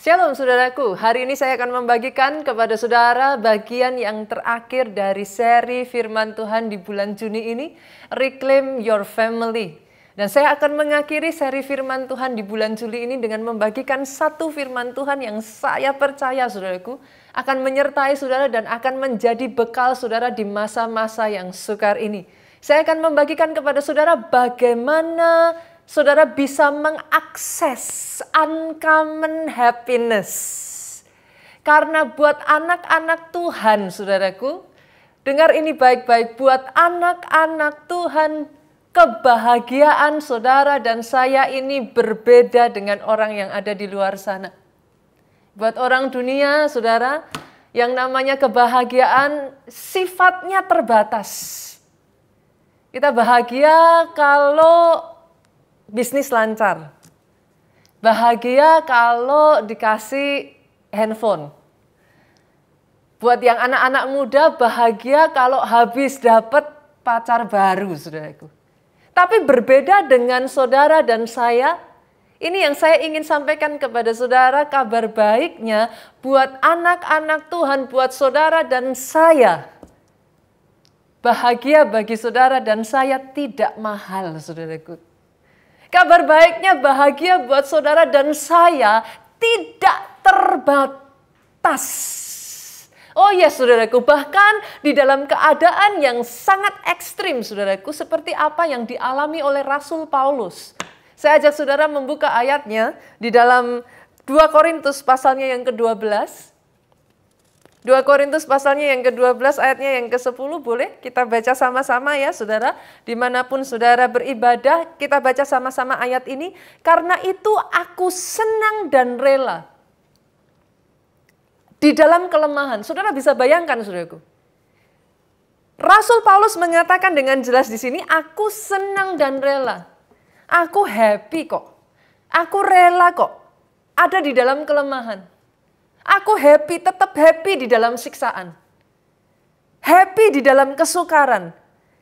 Shalom saudaraku, hari ini saya akan membagikan kepada saudara bagian yang terakhir dari seri firman Tuhan di bulan Juni ini, Reclaim Your Family. Dan saya akan mengakhiri seri firman Tuhan di bulan Juli ini dengan membagikan satu firman Tuhan yang saya percaya saudaraku akan menyertai saudara dan akan menjadi bekal saudara di masa-masa yang sukar ini. Saya akan membagikan kepada saudara bagaimana saudara bisa mengakses uncommon happiness. Karena buat anak-anak Tuhan, saudaraku, dengar ini baik-baik, buat anak-anak Tuhan, kebahagiaan saudara dan saya ini berbeda dengan orang yang ada di luar sana. Buat orang dunia, saudara, yang namanya kebahagiaan sifatnya terbatas. Kita bahagia kalau bisnis lancar. Bahagia kalau dikasih handphone. Buat yang anak-anak muda bahagia kalau habis dapat pacar baru, saudaraku. Tapi berbeda dengan saudara dan saya, ini yang saya ingin sampaikan kepada saudara, kabar baiknya buat anak-anak Tuhan, buat saudara dan saya. Bahagia bagi saudara dan saya tidak mahal, saudaraku. Kabar baiknya bahagia buat saudara dan saya tidak terbatas. Oh ya saudaraku, bahkan di dalam keadaan yang sangat ekstrim saudaraku, seperti apa yang dialami oleh Rasul Paulus. Saya ajak saudara membuka ayatnya di dalam 2 Korintus pasalnya yang ke-12. 2 Korintus pasalnya yang ke-12 ayatnya yang ke-10, boleh kita baca sama-sama ya saudara. Dimanapun saudara beribadah, kita baca sama-sama ayat ini. Karena itu aku senang dan rela di dalam kelemahan. Saudara bisa bayangkan saudaraku. Rasul Paulus mengatakan dengan jelas di sini, aku senang dan rela. Aku happy kok. Aku rela kok ada di dalam kelemahan. Aku happy, tetap happy di dalam siksaan. Happy di dalam kesukaran.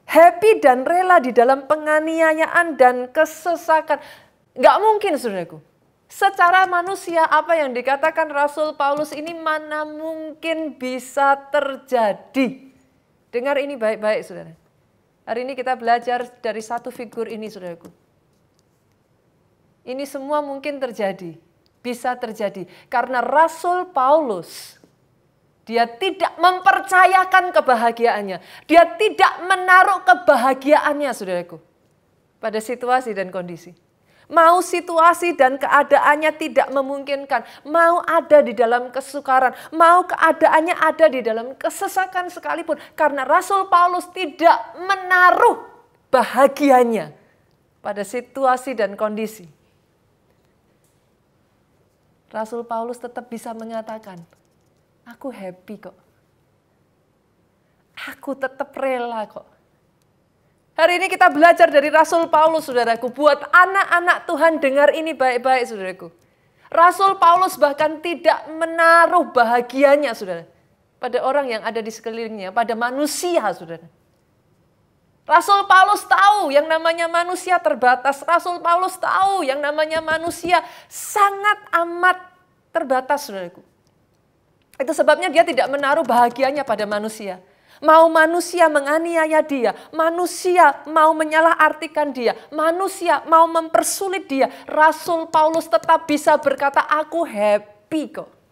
Happy dan rela di dalam penganiayaan dan kesesakan. Nggak mungkin saudaraku. Secara manusia apa yang dikatakan Rasul Paulus ini mana mungkin bisa terjadi. Dengar ini baik-baik saudara. Hari ini kita belajar dari satu figur ini saudaraku. Ini semua mungkin terjadi. Bisa terjadi karena Rasul Paulus dia tidak mempercayakan kebahagiaannya, dia tidak menaruh kebahagiaannya saudaraku pada situasi dan kondisi. Mau situasi dan keadaannya tidak memungkinkan, mau ada di dalam kesukaran, mau keadaannya ada di dalam kesesakan sekalipun, karena Rasul Paulus tidak menaruh bahagianya pada situasi dan kondisi. Rasul Paulus tetap bisa mengatakan, aku happy kok. Aku tetap rela kok. Hari ini kita belajar dari Rasul Paulus, saudaraku. Buat anak-anak Tuhan, dengar ini baik-baik, saudaraku. Rasul Paulus bahkan tidak menaruh bahagianya, saudara, pada orang yang ada di sekelilingnya, pada manusia, saudara. Rasul Paulus tahu yang namanya manusia terbatas. Rasul Paulus tahu yang namanya manusia sangat amat terbatas, saudaraku. Itu sebabnya dia tidak menaruh bahagianya pada manusia. Mau manusia menganiaya dia, manusia mau menyalahartikan dia, manusia mau mempersulit dia. Rasul Paulus tetap bisa berkata, aku happy kok.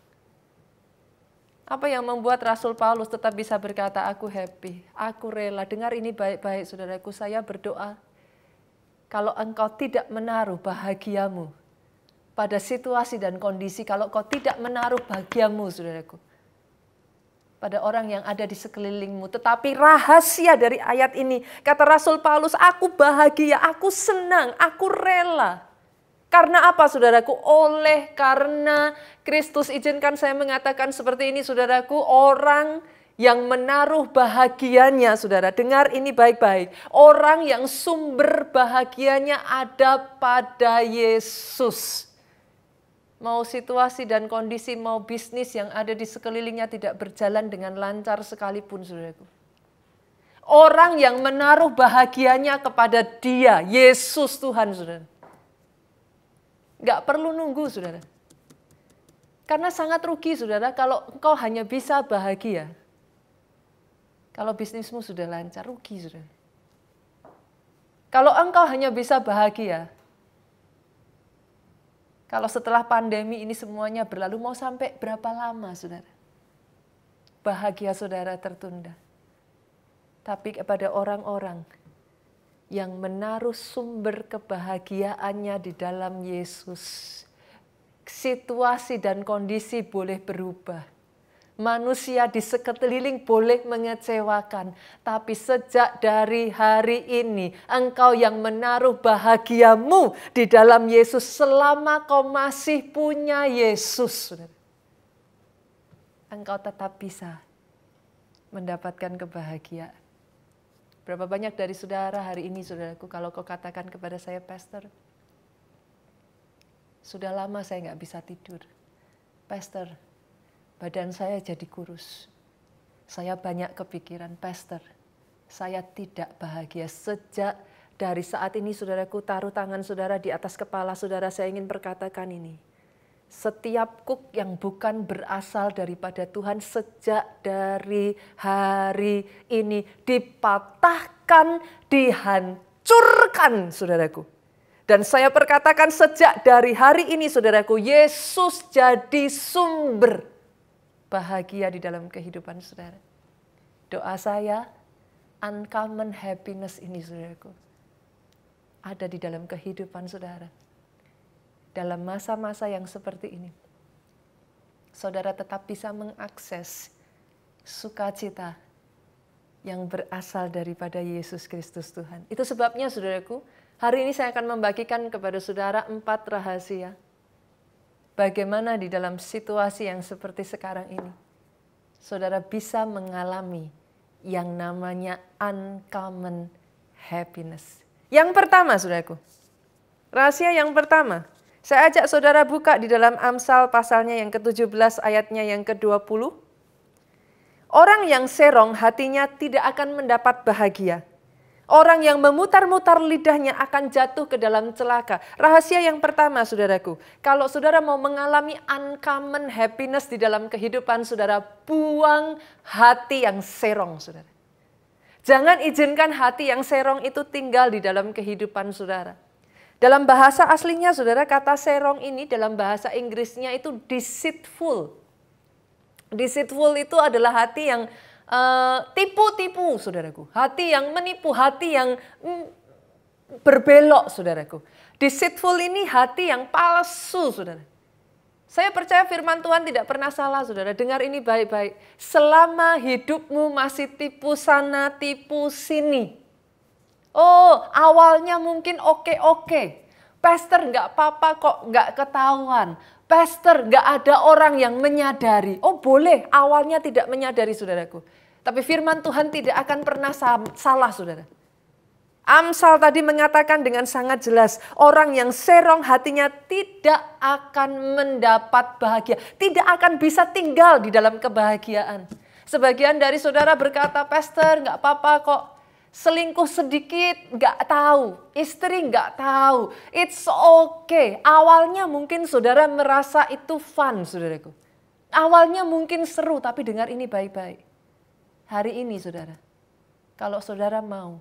Apa yang membuat Rasul Paulus tetap bisa berkata, aku happy, aku rela. Dengar ini baik-baik saudaraku, saya berdoa. Kalau engkau tidak menaruh bahagiamu pada situasi dan kondisi, kalau kau tidak menaruh bahagiamu saudaraku, pada orang yang ada di sekelilingmu. Tetapi rahasia dari ayat ini, kata Rasul Paulus, aku bahagia, aku senang, aku rela. Karena apa saudaraku? Oleh karena Kristus, izinkan saya mengatakan seperti ini saudaraku, orang yang menaruh bahagianya, saudara, dengar ini baik-baik. Orang yang sumber bahagianya ada pada Yesus. Mau situasi dan kondisi, mau bisnis yang ada di sekelilingnya tidak berjalan dengan lancar sekalipun, saudaraku. Orang yang menaruh bahagianya kepada Dia, Yesus Tuhan, saudara. Gak perlu nunggu, saudara. Karena sangat rugi saudara kalau engkau hanya bisa bahagia. Kalau bisnismu sudah lancar, rugi saudara. Kalau engkau hanya bisa bahagia, kalau setelah pandemi ini semuanya berlalu, mau sampai berapa lama saudara? Bahagia saudara tertunda. Tapi kepada orang-orang yang menaruh sumber kebahagiaannya di dalam Yesus, situasi dan kondisi boleh berubah. Manusia di sekeliling boleh mengecewakan, tapi sejak dari hari ini engkau yang menaruh bahagiamu di dalam Yesus selama kau masih punya Yesus, engkau tetap bisa mendapatkan kebahagiaan. Berapa banyak dari saudara hari ini, saudaraku, kalau kau katakan kepada saya, Pastor, sudah lama saya nggak bisa tidur. Pastor, badan saya jadi kurus. Saya banyak kepikiran, Pastor, saya tidak bahagia. Sejak dari saat ini, saudaraku, taruh tangan saudara di atas kepala saudara, saya ingin berkatakan ini. Setiap kuk yang bukan berasal daripada Tuhan sejak dari hari ini dipatahkan, dihancurkan, saudaraku. Dan saya perkatakan sejak dari hari ini, saudaraku, Yesus jadi sumber bahagia di dalam kehidupan saudara. Doa saya, uncommon happiness ini, saudaraku, ada di dalam kehidupan saudara. Dalam masa-masa yang seperti ini, saudara tetap bisa mengakses sukacita yang berasal daripada Yesus Kristus Tuhan. Itu sebabnya, saudaraku, hari ini saya akan membagikan kepada saudara 4 rahasia. Bagaimana di dalam situasi yang seperti sekarang ini, saudara bisa mengalami yang namanya uncommon happiness. Yang pertama, saudaraku, rahasia yang pertama, saya ajak saudara buka di dalam Amsal pasalnya yang ke-17 ayatnya yang ke-20. Orang yang serong hatinya tidak akan mendapat bahagia. Orang yang memutar-mutar lidahnya akan jatuh ke dalam celaka. Rahasia yang pertama, saudaraku, kalau saudara mau mengalami uncommon happiness di dalam kehidupan saudara, buang hati yang serong, saudara. Jangan izinkan hati yang serong itu tinggal di dalam kehidupan saudara. Dalam bahasa aslinya, saudara, kata serong ini dalam bahasa Inggrisnya itu deceitful. Deceitful itu adalah hati yang tipu-tipu, saudaraku. Hati yang menipu, hati yang berbelok, saudaraku. Deceitful ini hati yang palsu, saudara. Saya percaya firman Tuhan tidak pernah salah, saudara. Dengar ini baik-baik. Selama hidupmu masih tipu sana, tipu sini. Oh, awalnya mungkin oke. Pastor, nggak apa-apa kok, nggak ketahuan. Pastor, nggak ada orang yang menyadari. Oh boleh, awalnya tidak menyadari, saudaraku. Tapi firman Tuhan tidak akan pernah salah, saudara. Amsal tadi mengatakan dengan sangat jelas, orang yang serong hatinya tidak akan mendapat bahagia. Tidak akan bisa tinggal di dalam kebahagiaan. Sebagian dari saudara berkata, Pastor, nggak apa-apa kok. Selingkuh sedikit nggak tahu, istri nggak tahu, it's okay. Awalnya mungkin saudara merasa itu fun, saudaraku. Awalnya mungkin seru, tapi dengar ini baik-baik. Hari ini, saudara, kalau saudara mau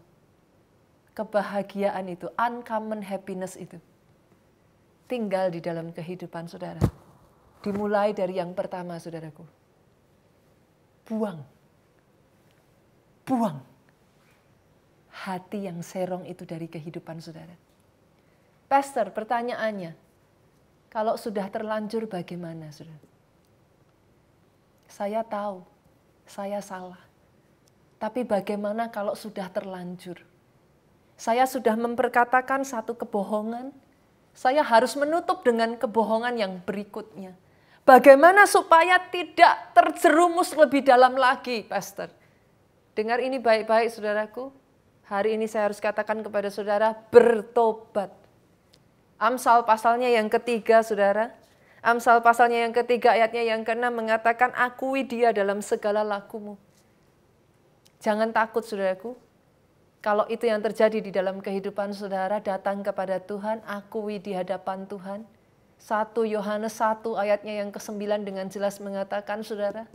kebahagiaan itu, uncommon happiness itu, tinggal di dalam kehidupan saudara. Dimulai dari yang pertama, saudaraku. Buang hati yang serong itu dari kehidupan saudara. Pastor, pertanyaannya, kalau sudah terlanjur bagaimana, saudara? Saya tahu, saya salah. Tapi bagaimana kalau sudah terlanjur? Saya sudah memperkatakan satu kebohongan, saya harus menutup dengan kebohongan yang berikutnya. Bagaimana supaya tidak terjerumus lebih dalam lagi, Pastor? Dengar ini baik-baik, saudaraku. Hari ini saya harus katakan kepada saudara, bertobat. Amsal pasalnya yang ketiga, saudara. Amsal pasalnya yang ketiga, ayatnya yang ke-6 mengatakan, akui dia dalam segala lakumu. Jangan takut, saudaraku. Kalau itu yang terjadi di dalam kehidupan saudara, datang kepada Tuhan, akui di hadapan Tuhan. 1 Yohanes 1 ayatnya yang ke-9 dengan jelas mengatakan, saudara,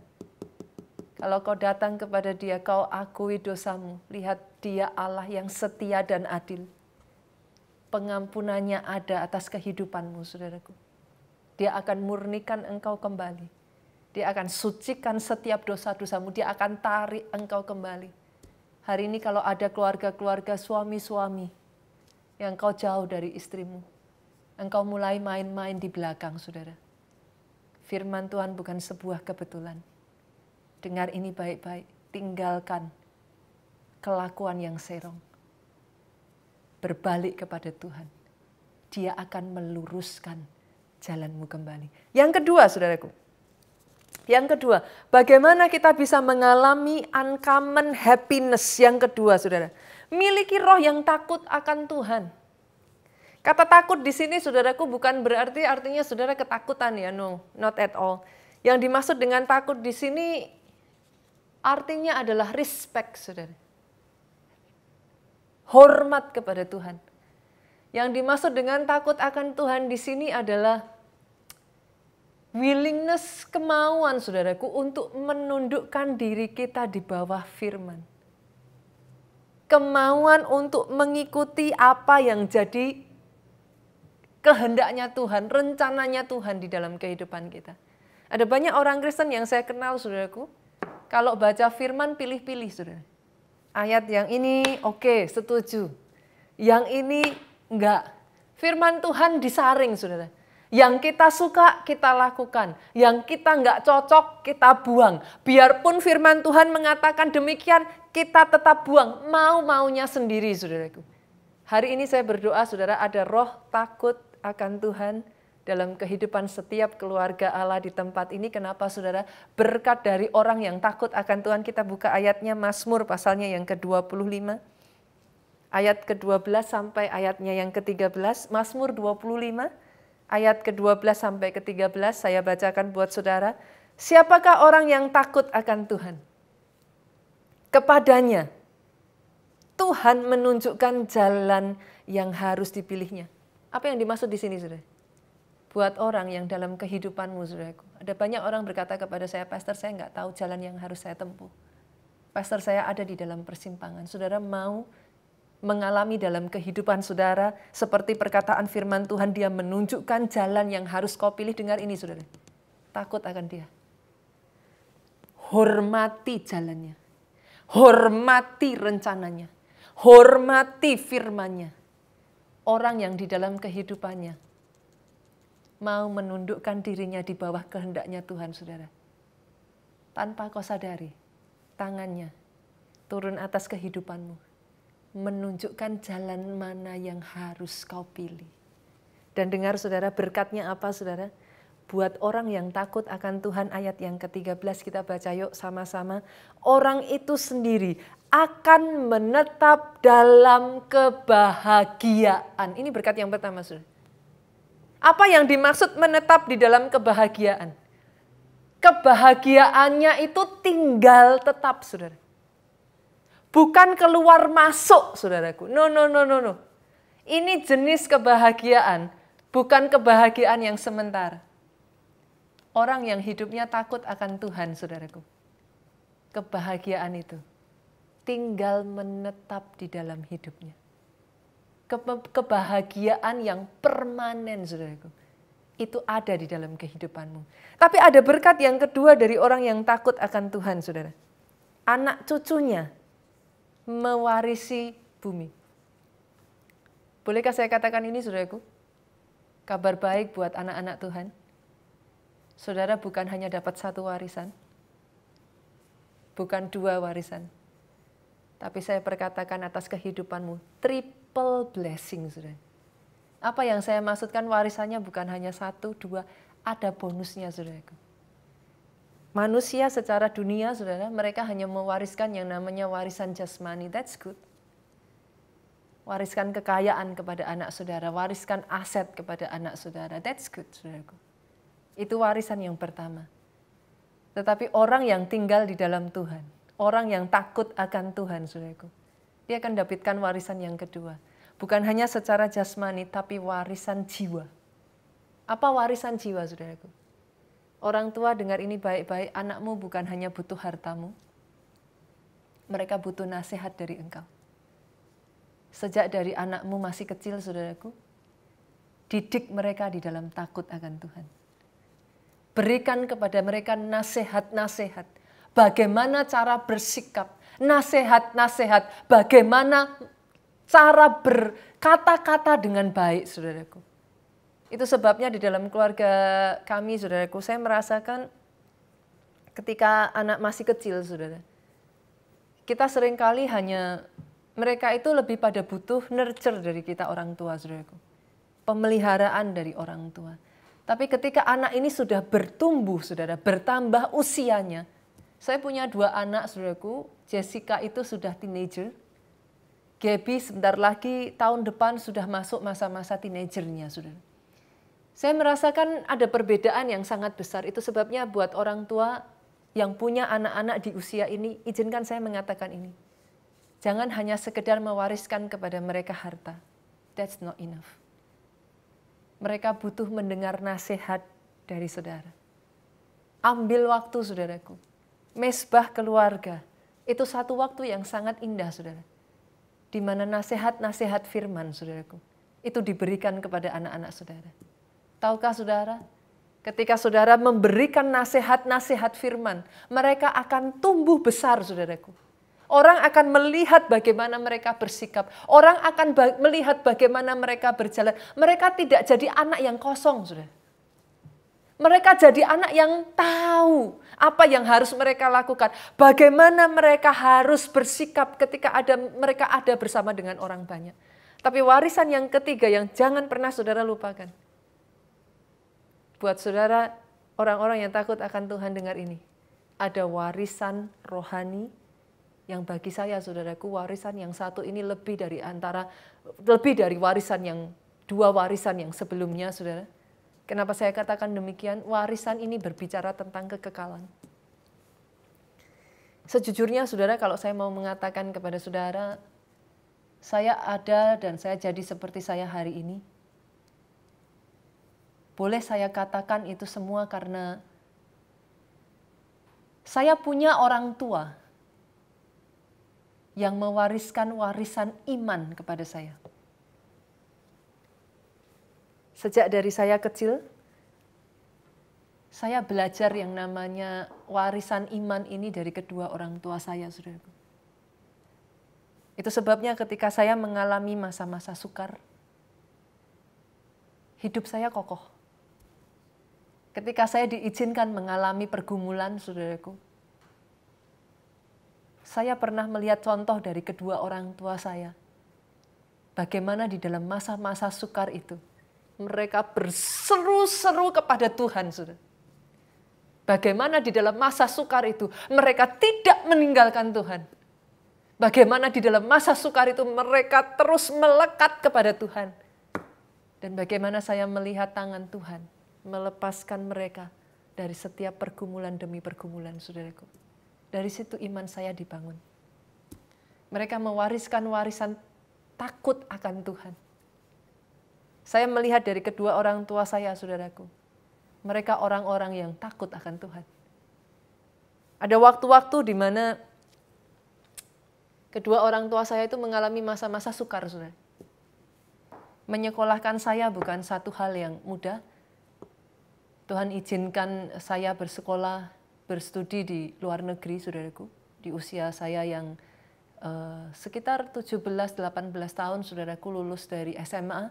kalau kau datang kepada Dia, kau akui dosamu. Lihat, Dia Allah yang setia dan adil. Pengampunannya ada atas kehidupanmu, saudaraku. Dia akan murnikan engkau kembali. Dia akan sucikan setiap dosa-dosamu. Dia akan tarik engkau kembali. Hari ini kalau ada keluarga-keluarga suami-suami yang kau jauh dari istrimu, engkau mulai main-main di belakang, saudara. Firman Tuhan bukan sebuah kebetulan. Dengar ini baik-baik. Tinggalkan kelakuan yang serong. Berbalik kepada Tuhan. Dia akan meluruskan jalanmu kembali. Yang kedua, saudaraku. Yang kedua, bagaimana kita bisa mengalami uncommon happiness? Yang kedua, saudara. Miliki roh yang takut akan Tuhan. Kata takut di sini, saudaraku, bukan berarti artinya saudara ketakutan ya. No, not at all. Yang dimaksud dengan takut di sini artinya adalah respect, saudara. Hormat kepada Tuhan. Yang dimaksud dengan takut akan Tuhan di sini adalah willingness, kemauan saudaraku untuk menundukkan diri kita di bawah firman. Kemauan untuk mengikuti apa yang jadi kehendaknya Tuhan, rencananya Tuhan di dalam kehidupan kita. Ada banyak orang Kristen yang saya kenal, saudaraku, kalau baca firman pilih-pilih, saudara. Ayat yang ini oke, setuju. Yang ini enggak. Firman Tuhan disaring, saudara. Yang kita suka, kita lakukan. Yang kita enggak cocok, kita buang. Biarpun firman Tuhan mengatakan demikian, kita tetap buang. Mau-maunya sendiri, saudaraku. Hari ini saya berdoa, saudara, ada roh takut akan Tuhan dalam kehidupan setiap keluarga Allah di tempat ini. Kenapa, saudara? Berkat dari orang yang takut akan Tuhan. Kita buka ayatnya Mazmur pasalnya yang ke-25. Ayat ke-12 sampai ayatnya yang ke-13. Mazmur 25. Ayat ke-12 sampai ke-13 saya bacakan buat saudara. Siapakah orang yang takut akan Tuhan? Kepadanya Tuhan menunjukkan jalan yang harus dipilihnya. Apa yang dimaksud di sini, saudara? Buat orang yang dalam kehidupanmu, saudaraku. Ada banyak orang berkata kepada saya, Pastor, saya nggak tahu jalan yang harus saya tempuh. Pastor, saya ada di dalam persimpangan. Saudara mau mengalami dalam kehidupan saudara, seperti perkataan firman Tuhan, Dia menunjukkan jalan yang harus kau pilih. Dengar ini, saudara. Takut akan Dia. Hormati jalannya. Hormati rencananya. Hormati firman-Nya. Orang yang di dalam kehidupannya mau menundukkan dirinya di bawah kehendaknya Tuhan, saudara. Tanpa kau sadari, tangannya turun atas kehidupanmu. Menunjukkan jalan mana yang harus kau pilih. Dan dengar, saudara, berkatnya apa, saudara? Buat orang yang takut akan Tuhan, ayat yang ke-13 kita baca yuk sama-sama. Orang itu sendiri akan menetap dalam kebahagiaan. Ini berkat yang pertama, saudara. Apa yang dimaksud menetap di dalam kebahagiaan? Kebahagiaannya itu tinggal tetap, saudara. Bukan keluar masuk, saudaraku. No. Ini jenis kebahagiaan, bukan kebahagiaan yang sementara. Orang yang hidupnya takut akan Tuhan, saudaraku. Kebahagiaan itu tinggal menetap di dalam hidupnya. Kebahagiaan yang permanen, saudaraku. Itu ada di dalam kehidupanmu. Tapi ada berkat yang kedua dari orang yang takut akan Tuhan, saudara. Anak cucunya mewarisi bumi. Bolehkah saya katakan ini, saudaraku? Kabar baik buat anak-anak Tuhan. Saudara bukan hanya dapat satu warisan, bukan dua warisan, tapi saya perkatakan atas kehidupanmu, triple blessing, saudara. Apa yang saya maksudkan warisannya bukan hanya satu, dua, ada bonusnya, saudaraku. Manusia secara dunia, saudara, mereka hanya mewariskan yang namanya warisan jasmani. That's good. Wariskan kekayaan kepada anak saudara, wariskan aset kepada anak saudara. That's good, saudaraku. Itu warisan yang pertama. Tetapi orang yang tinggal di dalam Tuhan, orang yang takut akan Tuhan, saudaraku, dia akan dapatkan warisan yang kedua. Bukan hanya secara jasmani, tapi warisan jiwa. Apa warisan jiwa, saudaraku? Orang tua dengar ini baik-baik, anakmu bukan hanya butuh hartamu, mereka butuh nasihat dari engkau. Sejak dari anakmu masih kecil, saudaraku, didik mereka di dalam takut akan Tuhan. Berikan kepada mereka nasihat-nasihat, bagaimana cara bersikap, nasihat-nasihat, bagaimana cara berkata-kata dengan baik, saudaraku. Itu sebabnya di dalam keluarga kami, saudaraku, saya merasakan ketika anak masih kecil, saudara, kita seringkali hanya, mereka itu lebih pada butuh nurture dari kita orang tua, saudaraku. Pemeliharaan dari orang tua. Tapi ketika anak ini sudah bertumbuh, saudara, bertambah usianya. Saya punya 2 anak, saudaraku. Jessica itu sudah teenager. Gaby sebentar lagi tahun depan sudah masuk masa-masa teenagernya, saudara. Saya merasakan ada perbedaan yang sangat besar. Itu sebabnya buat orang tua yang punya anak-anak di usia ini, izinkan saya mengatakan ini. Jangan hanya sekedar mewariskan kepada mereka harta. That's not enough. Mereka butuh mendengar nasihat dari saudara. Ambil waktu, saudaraku. Mesbah keluarga. Itu satu waktu yang sangat indah, saudara. Di mana nasihat-nasihat firman, saudaraku, itu diberikan kepada anak-anak saudara. Tahukah saudara, ketika saudara memberikan nasihat-nasihat firman, mereka akan tumbuh besar, saudaraku. Orang akan melihat bagaimana mereka bersikap. Orang akan melihat bagaimana mereka berjalan. Mereka tidak jadi anak yang kosong, saudara. Mereka jadi anak yang tahu apa yang harus mereka lakukan. Bagaimana mereka harus bersikap ketika mereka ada bersama dengan orang banyak. Tapi warisan yang ketiga yang jangan pernah saudara lupakan. Buat saudara, orang-orang yang takut akan Tuhan, dengar ini. Ada warisan rohani yang bagi saya, saudaraku, warisan yang satu ini lebih dari warisan yang 2 warisan yang sebelumnya, saudara. Kenapa saya katakan demikian? Warisan ini berbicara tentang kekekalan. Sejujurnya, saudara, kalau saya mau mengatakan kepada saudara, saya ada dan saya jadi seperti saya hari ini. Boleh saya katakan itu semua karena saya punya orang tua yang mewariskan warisan iman kepada saya. Sejak dari saya kecil, saya belajar yang namanya warisan iman ini dari kedua orang tua saya, saudaraku. Itu sebabnya ketika saya mengalami masa-masa sukar, hidup saya kokoh. Ketika saya diizinkan mengalami pergumulan, saudaraku, saya pernah melihat contoh dari kedua orang tua saya. Bagaimana di dalam masa-masa sukar itu, mereka berseru-seru kepada Tuhan, saudara. Bagaimana di dalam masa sukar itu, mereka tidak meninggalkan Tuhan. Bagaimana di dalam masa sukar itu, mereka terus melekat kepada Tuhan. Dan bagaimana saya melihat tangan Tuhan melepaskan mereka dari setiap pergumulan demi pergumulan, saudaraku. Dari situ iman saya dibangun. Mereka mewariskan warisan takut akan Tuhan. Saya melihat dari kedua orang tua saya, saudaraku. Mereka orang-orang yang takut akan Tuhan. Ada waktu-waktu di mana kedua orang tua saya itu mengalami masa-masa sukar, saudara. Menyekolahkan saya bukan satu hal yang mudah. Tuhan izinkan saya bersekolah, berstudi di luar negeri, saudaraku. Di usia saya yang sekitar 17-18 tahun, saudaraku, lulus dari SMA.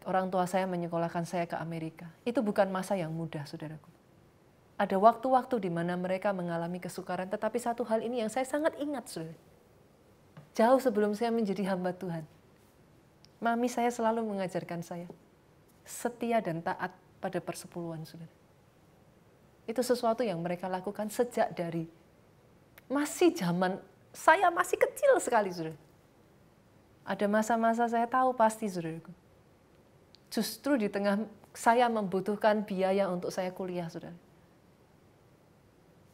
Orang tua saya menyekolahkan saya ke Amerika. Itu bukan masa yang mudah, saudaraku. Ada waktu-waktu di mana mereka mengalami kesukaran, tetapi satu hal ini yang saya sangat ingat, saudara. Jauh sebelum saya menjadi hamba Tuhan, mami saya selalu mengajarkan saya setia dan taat pada persepuluhan, saudara. Itu sesuatu yang mereka lakukan sejak dari masih zaman saya masih kecil sekali, saudara. Ada masa-masa saya tahu pasti, saudaraku. Justru di tengah saya membutuhkan biaya untuk saya kuliah, saudara.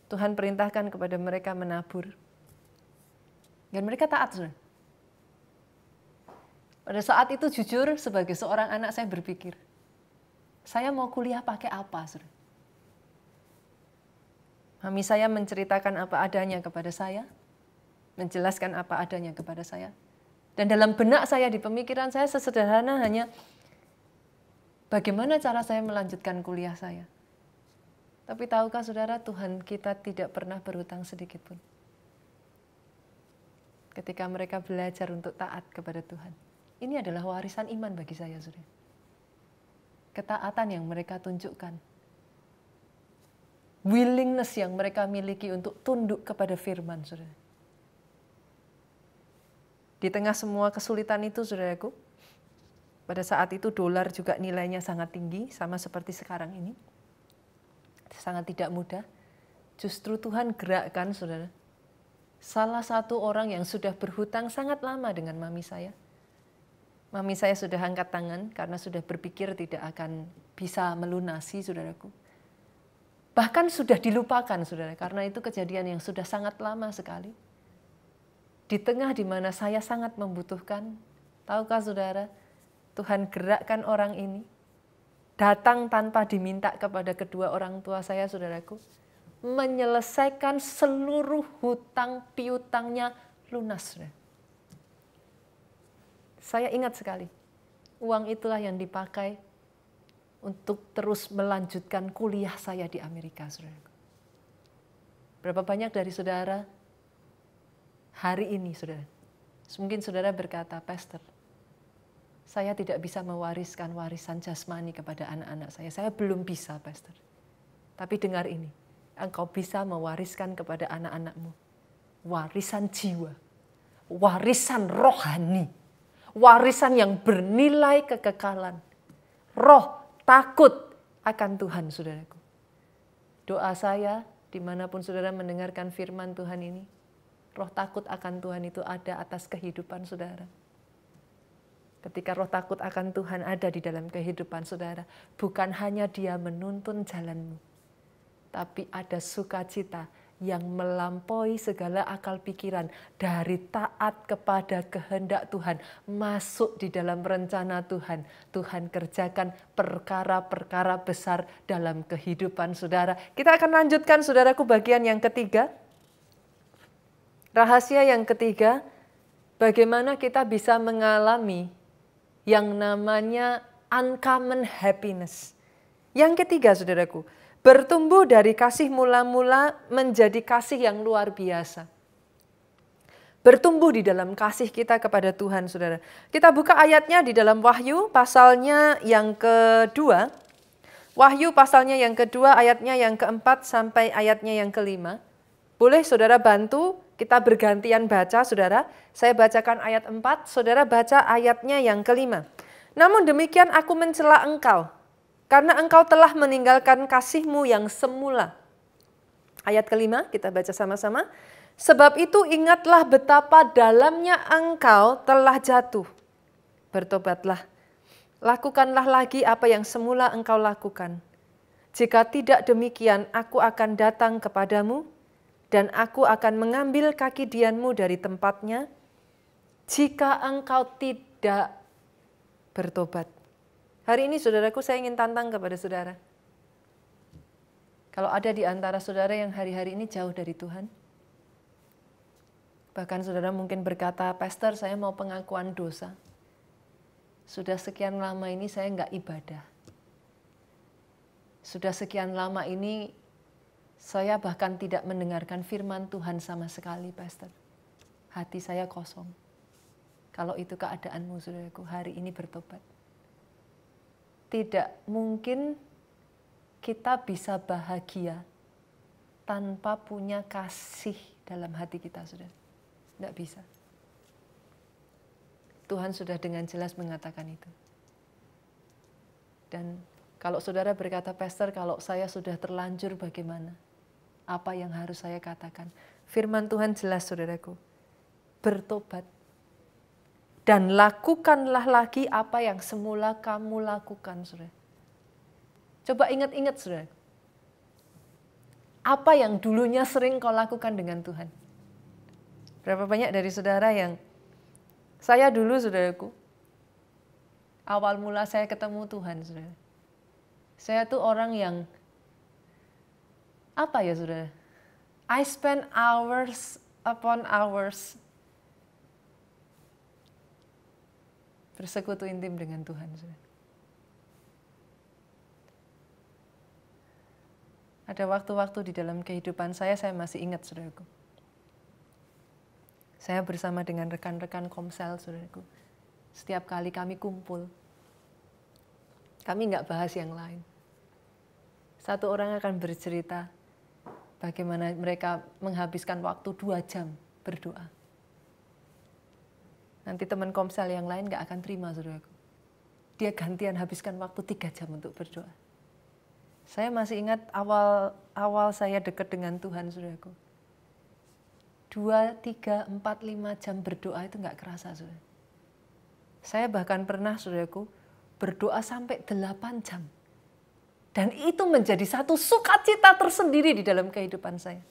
Tuhan perintahkan kepada mereka menabur. Dan mereka taat, saudara. Pada saat itu jujur sebagai seorang anak saya berpikir, Saya mau kuliah pakai apa, saudara? Mami saya menceritakan apa adanya kepada saya, menjelaskan apa adanya kepada saya. Dan dalam benak saya, di pemikiran saya sesederhana hanya bagaimana cara saya melanjutkan kuliah saya. Tapi tahukah saudara, Tuhan kita tidak pernah berhutang sedikit pun. Ketika mereka belajar untuk taat kepada Tuhan. Ini adalah warisan iman bagi saya, saudara. Ketaatan yang mereka tunjukkan. Willingness yang mereka miliki untuk tunduk kepada firman, saudara. Di tengah semua kesulitan itu, saudaraku, pada saat itu dolar juga nilainya sangat tinggi, sama seperti sekarang ini. Sangat tidak mudah. Justru Tuhan gerakkan, saudara. Salah satu orang yang sudah berhutang sangat lama dengan mami saya. Mami saya sudah angkat tangan karena sudah berpikir tidak akan bisa melunasi, saudaraku. Bahkan sudah dilupakan, saudara, karena itu kejadian yang sudah sangat lama sekali. Di tengah di mana saya sangat membutuhkan, tahukah saudara, Tuhan gerakkan orang ini, datang tanpa diminta kepada kedua orang tua saya, saudaraku, menyelesaikan seluruh hutang piutangnya lunas. Saudara. Saya ingat sekali, uang itulah yang dipakai untuk terus melanjutkan kuliah saya di Amerika, saudara. Berapa banyak dari saudara hari ini, saudara? Mungkin saudara berkata, Pastor, saya tidak bisa mewariskan warisan jasmani kepada anak-anak saya. Saya belum bisa, Pastor. Tapi dengar ini, engkau bisa mewariskan kepada anak-anakmu warisan jiwa, warisan rohani, warisan yang bernilai kekekalan, roh takut akan Tuhan, saudaraku. Doa saya, dimanapun saudara mendengarkan firman Tuhan ini, roh takut akan Tuhan itu ada atas kehidupan saudara. Ketika roh takut akan Tuhan ada di dalam kehidupan saudara, bukan hanya Dia menuntun jalanmu, tapi ada sukacita yang melampaui segala akal pikiran, dari taat kepada kehendak Tuhan, masuk di dalam rencana Tuhan. Tuhan kerjakan perkara-perkara besar dalam kehidupan saudara. Kita akan lanjutkan, saudaraku, bagian yang ketiga. Rahasia yang ketiga, bagaimana kita bisa mengalami yang namanya uncommon happiness. Yang ketiga, saudaraku, bertumbuh dari kasih mula-mula menjadi kasih yang luar biasa. Bertumbuh di dalam kasih kita kepada Tuhan, saudara. Kita buka ayatnya di dalam Wahyu pasalnya yang kedua. Wahyu pasalnya yang kedua, ayatnya yang keempat sampai ayatnya yang kelima. Boleh saudara bantu, kita bergantian baca, saudara. Saya bacakan ayat 4, saudara baca ayatnya yang kelima. Namun demikian aku mencela engkau, karena engkau telah meninggalkan kasihmu yang semula. Ayat kelima, kita baca sama-sama. Sebab itu ingatlah betapa dalamnya engkau telah jatuh. Bertobatlah, lakukanlah lagi apa yang semula engkau lakukan. Jika tidak demikian, aku akan datang kepadamu, dan aku akan mengambil kaki dianmu dari tempatnya, jika engkau tidak bertobat. Hari ini, saudaraku, saya ingin tantang kepada saudara. Kalau ada di antara saudara yang hari-hari ini jauh dari Tuhan, bahkan saudara mungkin berkata, Pastor, saya mau pengakuan dosa. Sudah sekian lama ini saya enggak ibadah. Sudah sekian lama ini saya bahkan tidak mendengarkan firman Tuhan sama sekali, Pastor. Hati saya kosong. Kalau itu keadaanmu, saudaraku, hari ini bertobat. Tidak mungkin kita bisa bahagia tanpa punya kasih dalam hati kita, saudara. Tidak bisa. Tuhan sudah dengan jelas mengatakan itu. Dan kalau saudara berkata, Pastor, kalau saya sudah terlanjur bagaimana? Apa yang harus saya katakan? Firman Tuhan jelas, saudaraku. Bertobat. Dan lakukanlah lagi apa yang semula kamu lakukan, saudara. Coba ingat-ingat, saudara. Apa yang dulunya sering kau lakukan dengan Tuhan? Berapa banyak dari saudara yang, saya dulu, saudaraku, awal mula saya ketemu Tuhan, saudara. Saya tuh orang yang, apa ya saudara? I spend hours upon hours bersekutu intim dengan Tuhan, saudara. Ada waktu-waktu di dalam kehidupan saya masih ingat, saudaraku. Saya bersama dengan rekan-rekan Komsel, saudaraku. Setiap kali kami kumpul, kami nggak bahas yang lain. Satu orang akan bercerita bagaimana mereka menghabiskan waktu 2 jam berdoa. Nanti teman Komsel yang lain nggak akan terima, saudaraku. Dia gantian habiskan waktu 3 jam untuk berdoa. Saya masih ingat awal saya dekat dengan Tuhan, saudaraku. 2, 3, 4, 5 jam berdoa itu nggak kerasa, saudara. Saya bahkan pernah, saudaraku, berdoa sampai 8 jam. Dan itu menjadi satu sukacita tersendiri di dalam kehidupan saya.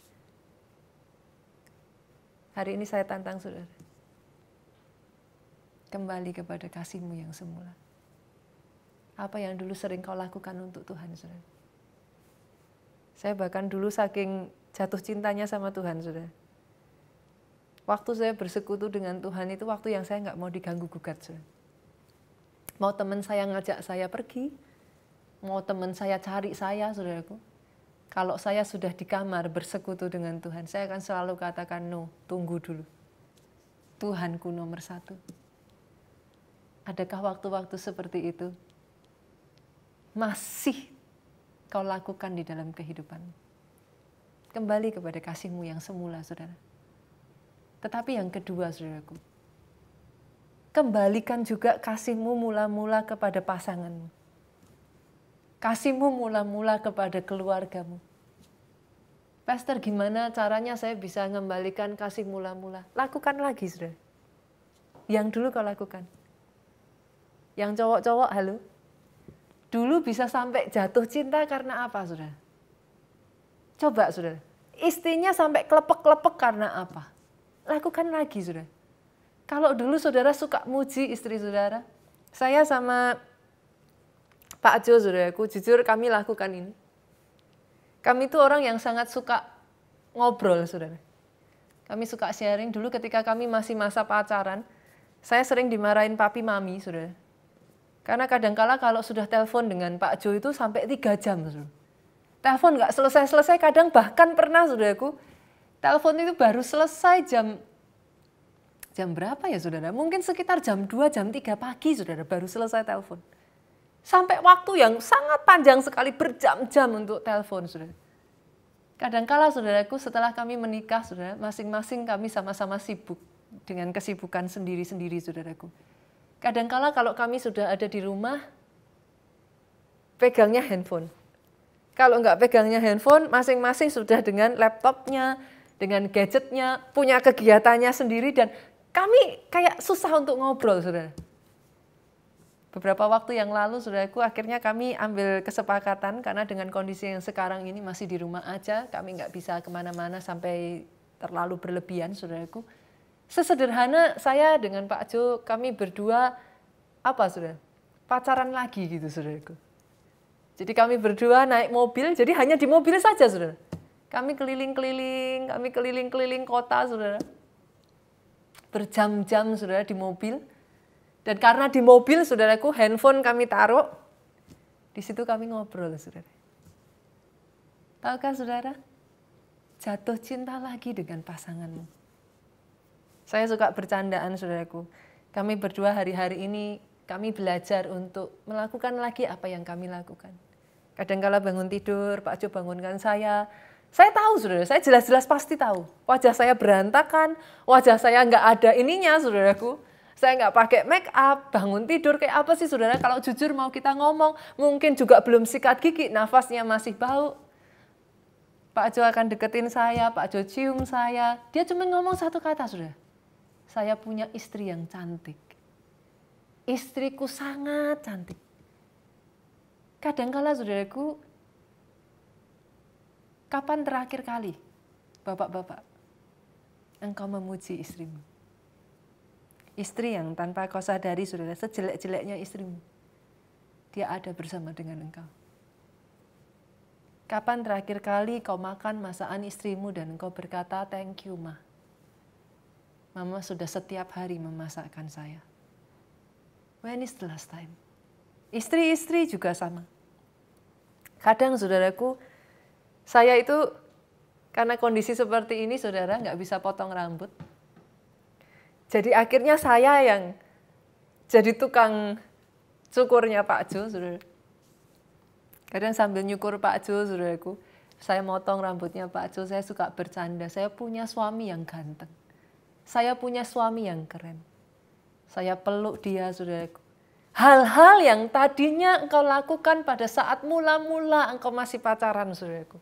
Hari ini saya tantang saudara. Kembali kepada kasih-Mu yang semula. Apa yang dulu sering kau lakukan untuk Tuhan, saudara. Saya bahkan dulu saking jatuh cintanya sama Tuhan, saudara. Waktu saya bersekutu dengan Tuhan itu waktu yang saya nggak mau diganggu-gugat, saudara. Mau teman saya ngajak saya pergi, mau teman saya cari saya, saudaraku. Kalau saya sudah di kamar bersekutu dengan Tuhan, saya akan selalu katakan, no, tunggu dulu. Tuhanku nomor 1. Adakah waktu-waktu seperti itu masih kau lakukan di dalam kehidupan? Kembali kepada kasih-Mu yang semula, saudara. Tetapi yang kedua, saudaraku, kembalikan juga kasih-Mu mula-mula kepada pasangan-Mu. Kasih-Mu mula-mula kepada keluarga-Mu. Pastor, gimana caranya saya bisa mengembalikan kasih mula-mula? Lakukan lagi, saudara. Yang dulu kau lakukan. Yang cowok-cowok, halo. Dulu bisa sampai jatuh cinta karena apa, saudara? Coba, saudara. Istrinya sampai klepek-klepek karena apa? Lakukan lagi, saudara. Kalau dulu saudara suka muji istri saudara, saya sama Pak Jo, saudaraku, jujur kami lakukan ini. Kami itu orang yang sangat suka ngobrol, saudara. Kami suka sharing. Dulu ketika kami masih masa pacaran, saya sering dimarahin papi mami, saudara. Karena kadangkala kalau sudah telepon dengan Pak Jo itu sampai 3 jam, saudara. Telepon nggak selesai-selesai, kadang bahkan pernah, saudaraku, telepon itu baru selesai jam berapa ya, saudara? Mungkin sekitar jam 2, jam 3 pagi, saudara, baru selesai telepon. Sampai waktu yang sangat panjang sekali, berjam-jam untuk telepon, saudara. Kadangkala, saudaraku, setelah kami menikah, saudara, masing-masing kami sama-sama sibuk dengan kesibukan sendiri-sendiri, saudaraku. Kadangkala kalau kami sudah ada di rumah, pegangnya handphone. Kalau nggak pegangnya handphone, masing-masing sudah dengan laptopnya, dengan gadgetnya, punya kegiatannya sendiri, dan kami kayak susah untuk ngobrol, saudara. Beberapa waktu yang lalu, saudaraku, akhirnya kami ambil kesepakatan, karena dengan kondisi yang sekarang ini masih di rumah aja, kami nggak bisa kemana-mana sampai terlalu berlebihan, saudaraku. Sesederhana saya dengan Pak Jo, kami berdua, apa, saudara? Pacaran lagi gitu, saudaraku. Jadi kami berdua naik mobil, jadi hanya di mobil saja, saudara. Kami keliling-keliling kota, saudara. Berjam-jam, saudara, di mobil. Dan karena di mobil, saudaraku, handphone kami taruh, di situ kami ngobrol, saudara. Tahukah, saudara? Jatuh cinta lagi dengan pasanganmu. Saya suka bercandaan, saudaraku. Kami berdua hari-hari ini, kami belajar untuk melakukan lagi apa yang kami lakukan. Kadangkala bangun tidur, Pak Jo bangunkan saya. Saya tahu, saudara, saya jelas-jelas pasti tahu. Wajah saya berantakan, wajah saya nggak ada ininya, saudaraku. Saya nggak pakai make up, bangun tidur kayak apa sih, saudara? Kalau jujur mau kita ngomong, mungkin juga belum sikat gigi, nafasnya masih bau. Pak Jo akan deketin saya, Pak Jo cium saya. Dia cuma ngomong satu kata, saudara. Saya punya istri yang cantik. Istriku sangat cantik. Kadangkala, saudaraku, kapan terakhir kali, bapak-bapak, engkau memuji istrimu? Istri yang tanpa kau sadari, saudara, sejelek-jeleknya istrimu, dia ada bersama dengan engkau. Kapan terakhir kali kau makan masakan istrimu dan kau berkata, thank you, Ma. Mama sudah setiap hari memasakkan saya. When is the last time? Istri-istri juga sama. Kadang saudaraku, saya itu karena kondisi seperti ini saudara nggak bisa potong rambut. Jadi akhirnya saya yang jadi tukang cukurnya Pak Jo, saudara. Kadang sambil nyukur Pak Jo, saudaraku, saya motong rambutnya Pak Jo, saya suka bercanda. Saya punya suami yang ganteng. Saya punya suami yang keren. Saya peluk dia, saudaraku. Hal-hal yang tadinya engkau lakukan pada saat mula-mula engkau masih pacaran, saudaraku.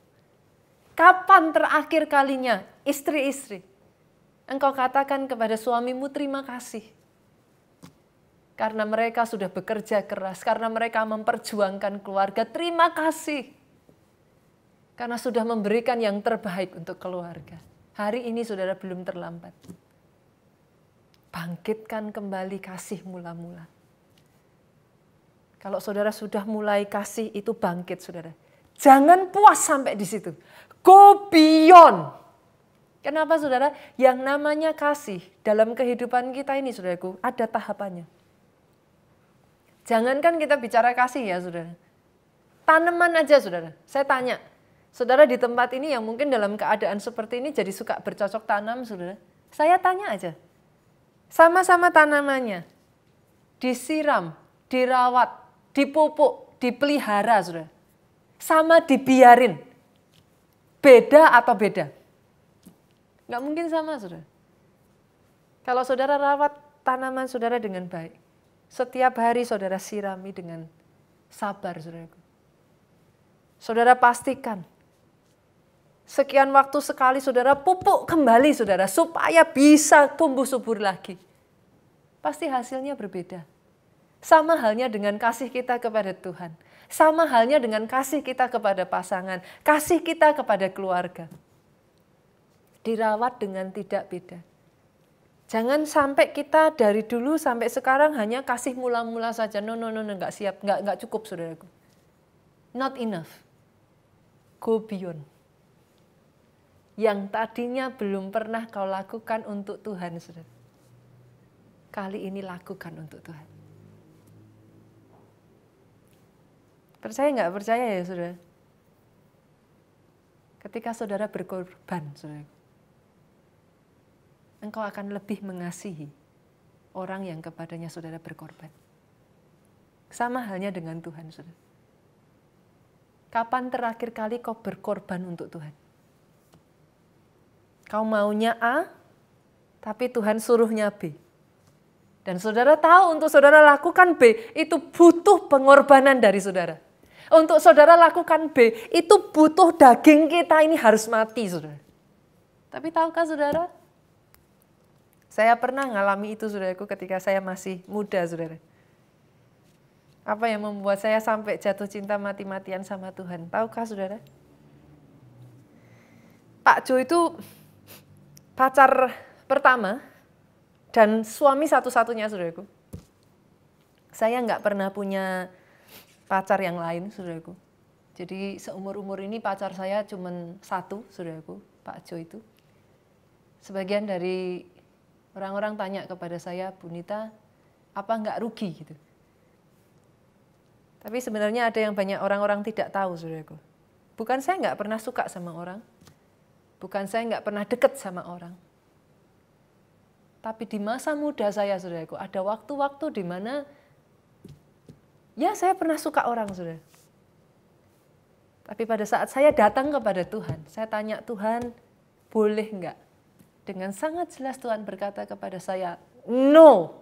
Kapan terakhir kalinya istri-istri engkau katakan kepada suamimu terima kasih? Karena mereka sudah bekerja keras, karena mereka memperjuangkan keluarga, terima kasih. Karena sudah memberikan yang terbaik untuk keluarga. Hari ini saudara belum terlambat. Bangkitkan kembali kasih mula-mula. Kalau saudara sudah mulai kasih itu bangkit saudara. Jangan puas sampai di situ. Go beyond. Kenapa saudara? Yang namanya kasih dalam kehidupan kita ini saudaraku ada tahapannya. Jangankan kita bicara kasih ya saudara. Tanaman aja saudara. Saya tanya, saudara di tempat ini yang mungkin dalam keadaan seperti ini jadi suka bercocok tanam saudara. Saya tanya aja. Sama-sama tanamannya. Disiram, dirawat, dipupuk, dipelihara saudara. Sama dibiarin. Beda atau beda? Nggak mungkin sama saudara. Kalau saudara rawat tanaman saudara dengan baik. Setiap hari saudara sirami dengan sabar saudaraku. Saudara pastikan. Sekian waktu sekali saudara pupuk kembali saudara. Supaya bisa tumbuh subur lagi. Pasti hasilnya berbeda. Sama halnya dengan kasih kita kepada Tuhan. Sama halnya dengan kasih kita kepada pasangan. Kasih kita kepada keluarga. Dirawat dengan tidak beda. Jangan sampai kita dari dulu sampai sekarang hanya kasih mula-mula saja. No, nggak siap, nggak cukup saudaraku. Not enough. Go beyond. Yang tadinya belum pernah kau lakukan untuk Tuhan, saudara. Kali ini lakukan untuk Tuhan. Percaya nggak percaya ya saudara? Ketika saudara berkorban, saudara, engkau akan lebih mengasihi orang yang kepadanya saudara berkorban. Sama halnya dengan Tuhan, saudara. Kapan terakhir kali kau berkorban untuk Tuhan? Kau maunya A, tapi Tuhan suruhnya B. Dan saudara tahu untuk saudara lakukan B, itu butuh pengorbanan dari saudara. Untuk saudara lakukan B, itu butuh daging kita ini harus mati, saudara. Tapi tahukah saudara? Saya pernah ngalami itu, saudaraku, ketika saya masih muda, saudara. Apa yang membuat saya sampai jatuh cinta mati-matian sama Tuhan? Tahukah saudara? Pak Jo itu pacar pertama dan suami satu-satunya, saudaraku. Saya nggak pernah punya pacar yang lain, saudaraku. Jadi seumur-umur ini pacar saya cuma satu, saudaraku, Pak Jo itu. Sebagian dari orang-orang tanya kepada saya, Bu Nita, apa nggak rugi gitu? Tapi sebenarnya ada yang banyak orang-orang tidak tahu, saudaraku. Bukan saya nggak pernah suka sama orang, bukan saya nggak pernah deket sama orang. Tapi di masa muda saya, saudaraku, ada waktu-waktu di mana ya saya pernah suka orang, saudara. Tapi pada saat saya datang kepada Tuhan, saya tanya Tuhan, boleh enggak? Dengan sangat jelas Tuhan berkata kepada saya, no.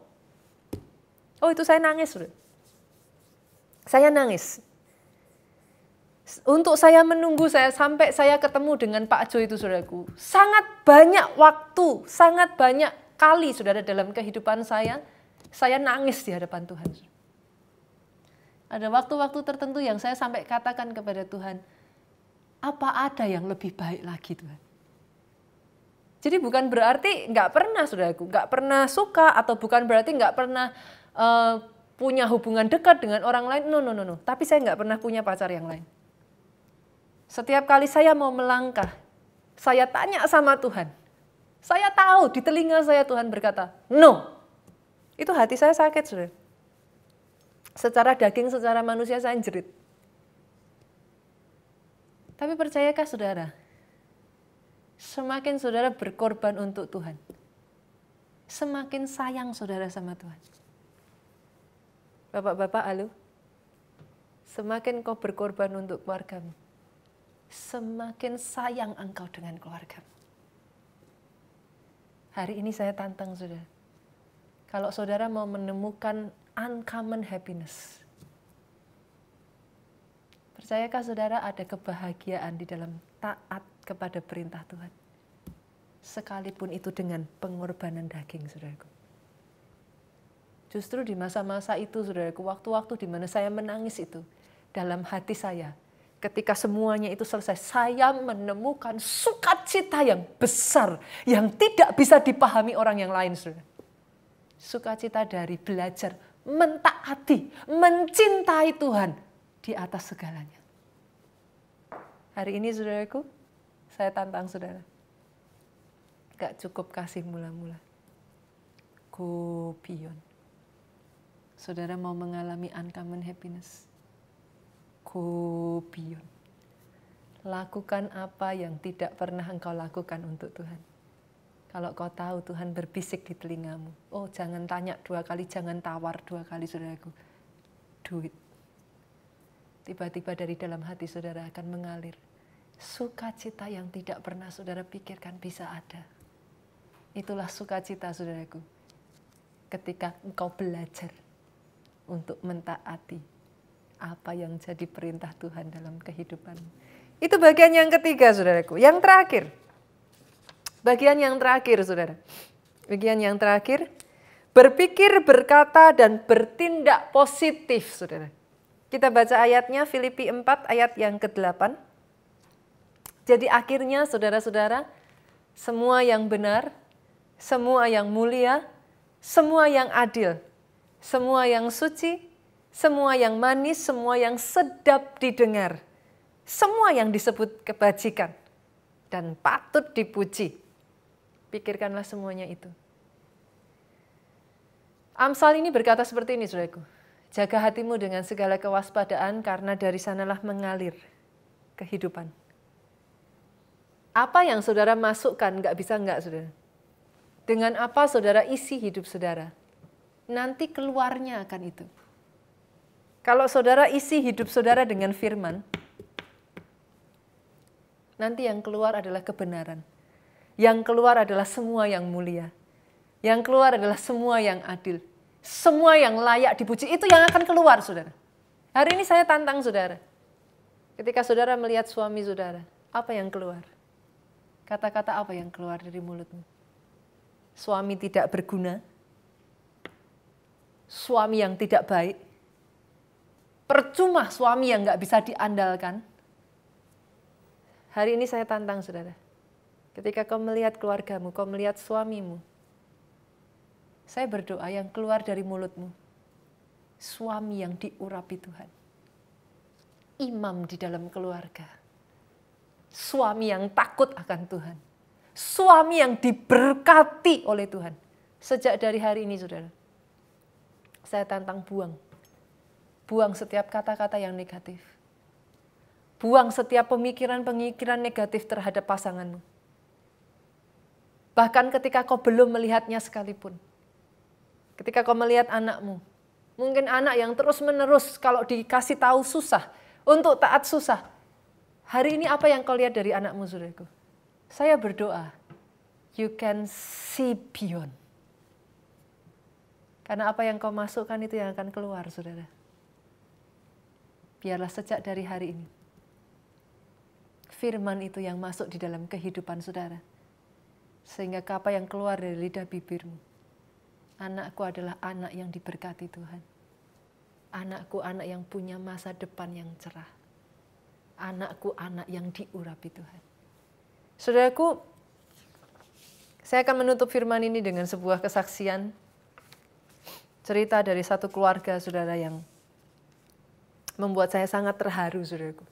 Oh itu saya nangis, saudara. Saya nangis. Untuk saya menunggu saya sampai saya ketemu dengan Pak Jo itu, saudaraku. Sangat banyak waktu, sangat banyak kali, saudara, dalam kehidupan saya nangis di hadapan Tuhan. Ada waktu-waktu tertentu yang saya sampai katakan kepada Tuhan, apa ada yang lebih baik lagi, Tuhan? Jadi bukan berarti nggak pernah, saudaraku, nggak pernah suka, atau bukan berarti nggak pernah punya hubungan dekat dengan orang lain. No. Tapi saya nggak pernah punya pacar yang lain. Setiap kali saya mau melangkah, saya tanya sama Tuhan. Saya tahu di telinga saya Tuhan berkata, no. Itu hati saya sakit, saudara. Secara daging, secara manusia saya jerit. Tapi percayakah saudara, semakin saudara berkorban untuk Tuhan, semakin sayang saudara sama Tuhan. Bapak-bapak, halo. Semakin kau berkorban untuk keluargamu, semakin sayang engkau dengan keluargamu. Hari ini saya tantang saudara. Kalau saudara mau menemukan uncommon happiness, percayakah saudara ada kebahagiaan di dalam taat kepada perintah Tuhan? Sekalipun itu dengan pengorbanan daging, saudaraku. Justru di masa-masa itu, saudaraku, waktu-waktu di mana saya menangis itu, dalam hati saya, ketika semuanya itu selesai, saya menemukan sukacita yang besar, yang tidak bisa dipahami orang yang lain, saudara. Sukacita dari belajar mentaati, mencintai Tuhan di atas segalanya. Hari ini, saudaraku, saya tantang saudara. Gak cukup kasih mula-mula. Go beyond. Saudara mau mengalami uncommon happiness? Go beyond. Lakukan apa yang tidak pernah engkau lakukan untuk Tuhan. Kalau kau tahu Tuhan berbisik di telingamu, oh jangan tanya 2 kali, jangan tawar 2 kali, saudaraku. Do it. Tiba-tiba dari dalam hati saudara akan mengalir sukacita yang tidak pernah saudara pikirkan bisa ada. Itulah sukacita, saudaraku, ketika engkau belajar untuk mentaati apa yang jadi perintah Tuhan dalam kehidupanmu. Itu bagian yang ketiga, saudaraku. Yang terakhir, bagian yang terakhir, saudara. Bagian yang terakhir, berpikir, berkata, dan bertindak positif, saudara. Kita baca ayatnya, Filipi 4 ayat yang ke-8. Jadi akhirnya, saudara-saudara, semua yang benar, semua yang mulia, semua yang adil, semua yang suci, semua yang manis, semua yang sedap didengar, semua yang disebut kebajikan dan patut dipuji. Pikirkanlah semuanya itu. Amsal ini berkata seperti ini, saudaraku. Jaga hatimu dengan segala kewaspadaan karena dari sanalah mengalir kehidupan. Apa yang saudara masukkan nggak bisa nggak, saudara. Dengan apa saudara isi hidup saudara, nanti keluarnya akan itu. Kalau saudara isi hidup saudara dengan firman, nanti yang keluar adalah kebenaran. Yang keluar adalah semua yang mulia. Yang keluar adalah semua yang adil. Semua yang layak dipuji, itu yang akan keluar, saudara. Hari ini saya tantang saudara. Ketika saudara melihat suami saudara, apa yang keluar? Kata-kata apa yang keluar dari mulutmu? Suami tidak berguna? Suami yang tidak baik? Percuma suami yang gak bisa diandalkan? Hari ini saya tantang saudara. Ketika kau melihat keluargamu, kau melihat suamimu, saya berdoa yang keluar dari mulutmu, suami yang diurapi Tuhan. Imam di dalam keluarga. Suami yang takut akan Tuhan. Suami yang diberkati oleh Tuhan. Sejak dari hari ini, saudara, saya tantang buang. Buang setiap kata-kata yang negatif. Buang setiap pemikiran-pemikiran negatif terhadap pasanganmu. Bahkan ketika kau belum melihatnya sekalipun. Ketika kau melihat anakmu, mungkin anak yang terus-menerus kalau dikasih tahu susah, untuk taat susah. Hari ini apa yang kau lihat dari anakmu, saudaraku? Saya berdoa, you can see beyond. Karena apa yang kau masukkan itu yang akan keluar, saudara. Biarlah sejak dari hari ini, firman itu yang masuk di dalam kehidupan saudara. Sehingga apa yang keluar dari lidah bibirmu, anakku adalah anak yang diberkati Tuhan. Anakku anak yang punya masa depan yang cerah. Anakku anak yang diurapi Tuhan. Saudaraku, saya akan menutup firman ini dengan sebuah kesaksian. Cerita dari satu keluarga saudara yang membuat saya sangat terharu, saudaraku.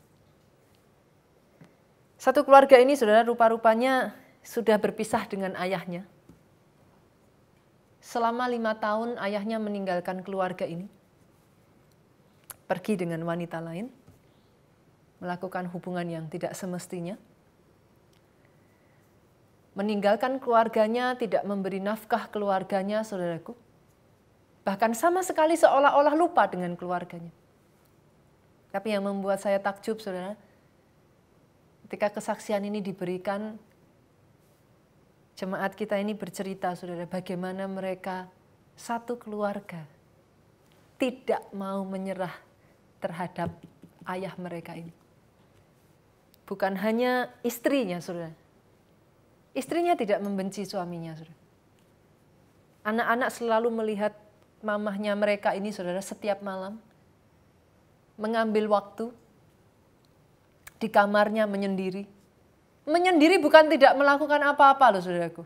Satu keluarga ini, saudara, rupa-rupanya sudah berpisah dengan ayahnya. Selama 5 tahun ayahnya meninggalkan keluarga ini. Pergi dengan wanita lain. Melakukan hubungan yang tidak semestinya. Meninggalkan keluarganya, tidak memberi nafkah keluarganya, saudaraku. Bahkan sama sekali seolah-olah lupa dengan keluarganya. Tapi yang membuat saya takjub, saudara, ketika kesaksian ini diberikan, jemaat kita ini bercerita, saudara, bagaimana mereka satu keluarga tidak mau menyerah terhadap ayah mereka ini. Bukan hanya istrinya, saudara. Istrinya tidak membenci suaminya, saudara. Anak-anak selalu melihat mamahnya mereka ini, saudara, setiap malam. Mengambil waktu di kamarnya menyendiri. Menyendiri bukan tidak melakukan apa-apa loh, saudaraku.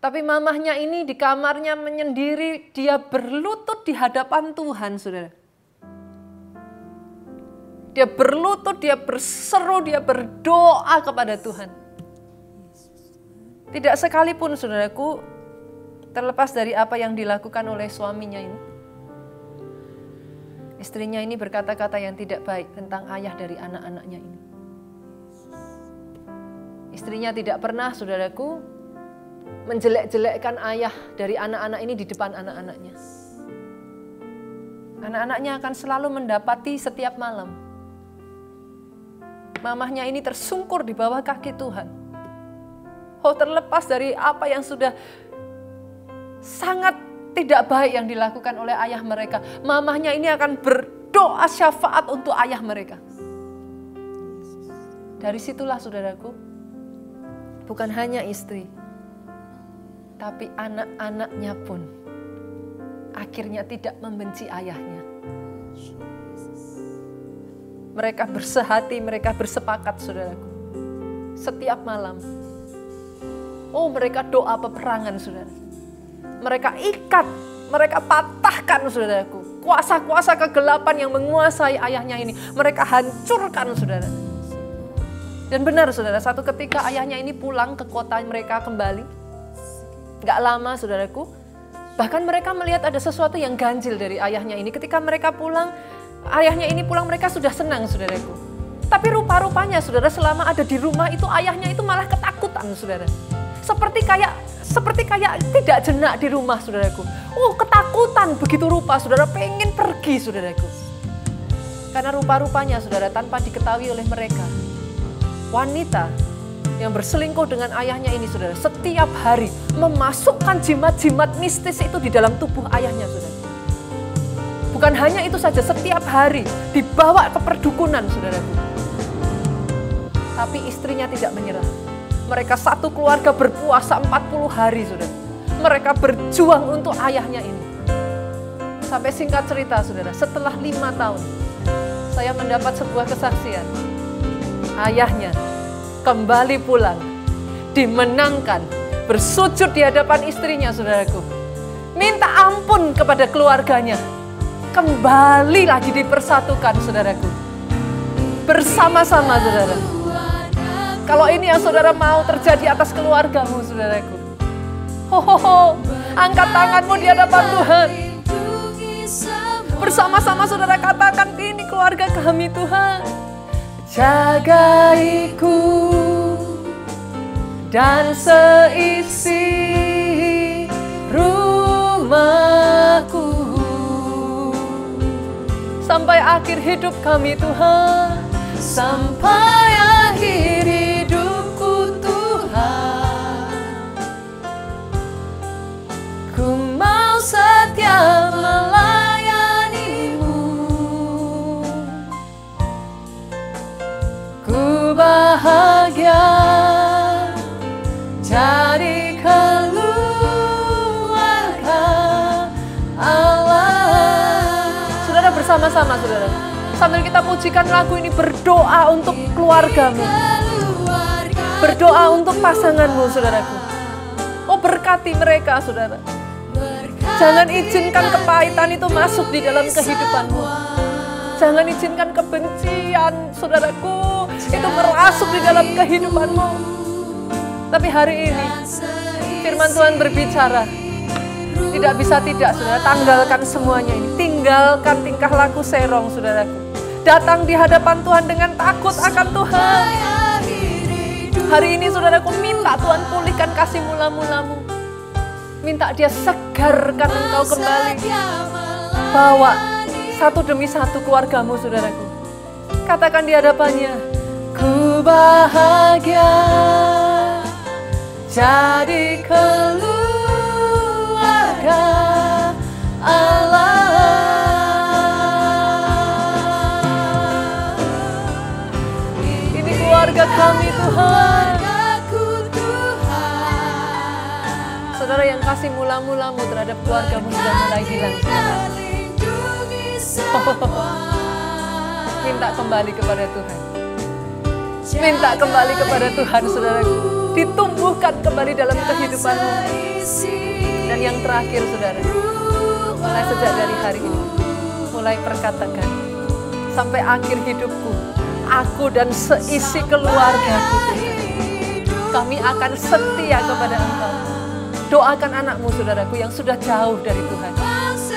Tapi mamahnya ini di kamarnya menyendiri, dia berlutut di hadapan Tuhan, saudara. Dia berlutut, dia berseru, dia berdoa kepada Tuhan. Tidak sekalipun, saudaraku, terlepas dari apa yang dilakukan oleh suaminya ini. Istrinya ini berkata-kata yang tidak baik tentang ayah dari anak-anaknya ini. Istrinya tidak pernah, saudaraku, menjelek-jelekkan ayah dari anak-anak ini di depan anak-anaknya. Anak-anaknya akan selalu mendapati setiap malam mamahnya ini tersungkur di bawah kaki Tuhan. Oh, terlepas dari apa yang sudah sangat tidak baik yang dilakukan oleh ayah mereka, mamahnya ini akan berdoa syafaat untuk ayah mereka. Dari situlah, saudaraku, bukan hanya istri, tapi anak-anaknya pun akhirnya tidak membenci ayahnya. Mereka bersehati, mereka bersepakat, saudaraku. Setiap malam. Oh, mereka doa peperangan, saudara. Mereka ikat, mereka patahkan, saudaraku. Kuasa-kuasa kegelapan yang menguasai ayahnya ini, mereka hancurkan, saudara. Dan benar, saudara, satu ketika ayahnya ini pulang ke kota mereka kembali. Gak lama, saudaraku. Bahkan mereka melihat ada sesuatu yang ganjil dari ayahnya ini. Ketika mereka pulang, ayahnya ini pulang, mereka sudah senang, saudaraku. Tapi rupa-rupanya, saudara, selama ada di rumah itu ayahnya itu malah ketakutan, saudara. Seperti kayak tidak jenak di rumah, saudaraku. Oh, ketakutan begitu rupa, saudara, pengen pergi, saudaraku. Karena rupa-rupanya, saudara, tanpa diketahui oleh mereka, wanita yang berselingkuh dengan ayahnya ini, saudara, setiap hari memasukkan jimat-jimat mistis itu di dalam tubuh ayahnya, saudara. Bukan hanya itu saja, setiap hari dibawa ke perdukunan, saudaraku. Tapi istrinya tidak menyerah. Mereka satu keluarga berpuasa 40 hari, saudara. Mereka berjuang untuk ayahnya ini. Sampai singkat cerita, saudara, setelah 5 tahun, saya mendapat sebuah kesaksian. Ayahnya kembali pulang, dimenangkan, bersujud di hadapan istrinya, saudaraku. Minta ampun kepada keluarganya. Kembali lagi dipersatukan, saudaraku. Bersama-sama, saudara. Kalau ini yang saudara mau terjadi atas keluargamu, saudaraku. Angkat tanganmu di hadapan Tuhan. Bersama-sama saudara katakan, ini keluarga kami, Tuhan. Jagaiku dan seisi rumahku sampai akhir hidup kami, Tuhan. Sampai akhir hidupku, Tuhan. Ku mau setia melayanimu. Ku bahagia jadi keluarga Allah. Saudara, bersama-sama, saudara, sambil kita pujikan lagu ini, berdoa untuk keluargamu. Berdoa untuk pasanganmu, saudaraku. Oh, berkati mereka, saudara. Jangan izinkan kepahitan itu masuk di dalam kehidupanmu. Jangan izinkan kebencian, saudaraku, itu merasuk di dalam kehidupanmu. Tapi hari ini, firman Tuhan berbicara, tidak bisa tidak, saudara, tanggalkan semuanya ini. Tinggalkan tingkah laku serong, saudaraku. Datang di hadapan Tuhan dengan takut akan Tuhan. Hari ini, saudaraku, minta Tuhan pulihkan kasih mula-mulamu. Minta Dia segarkan engkau kembali. Bawa satu demi satu keluargamu, saudaraku. Katakan di hadapannya, ku bahagia jadi keluarga Allah. Ini keluarga kami, Tuhan. Saudara, yang kasih mula-mulamu terhadap keluargamu sudah mulai hilang. Minta kembali kepada Tuhan. Minta kembali kepada Tuhan, saudaraku. Ditumbuhkan kembali dalam kehidupanmu. Dan yang terakhir, saudara, mulai sejak dari hari ini, mulai perkatakan, sampai akhir hidupku, aku dan seisi keluargaku, kami akan setia kepada Engkau. Doakan anakmu, saudaraku, yang sudah jauh dari Tuhan.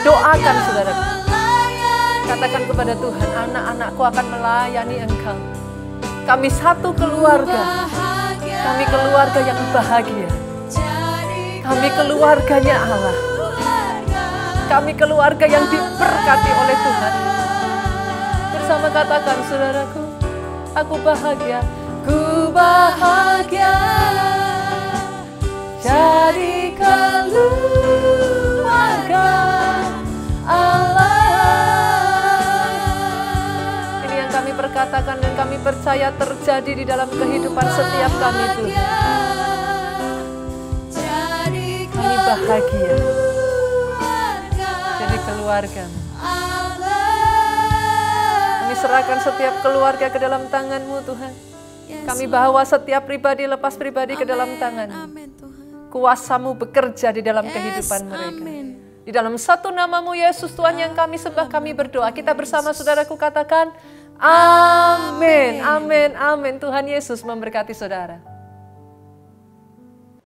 Doakan, saudaraku. Katakan kepada Tuhan, anak-anakku akan melayani Engkau. Kami satu keluarga. Kami keluarga yang bahagia. Kami keluarganya Allah. Kami keluarga yang diberkati oleh Tuhan. Bersama katakan, saudaraku, aku bahagia. Ku bahagia jadi keluarga Allah. Ini yang kami perkatakan dan kami percaya terjadi di dalam kehidupan setiap kami, Tuhan. Kami bahagia jadi keluarga. Kami serahkan setiap keluarga ke dalam tangan-Mu, Tuhan. Kami bawa setiap pribadi lepas pribadi ke dalam tangan. Kuasa-Mu bekerja di dalam kehidupan mereka. Di dalam satu nama-Mu, Yesus, Tuhan, yang kami sembah, kami berdoa. Kita bersama, saudaraku, katakan, amin, amin, amin. Tuhan Yesus memberkati saudara.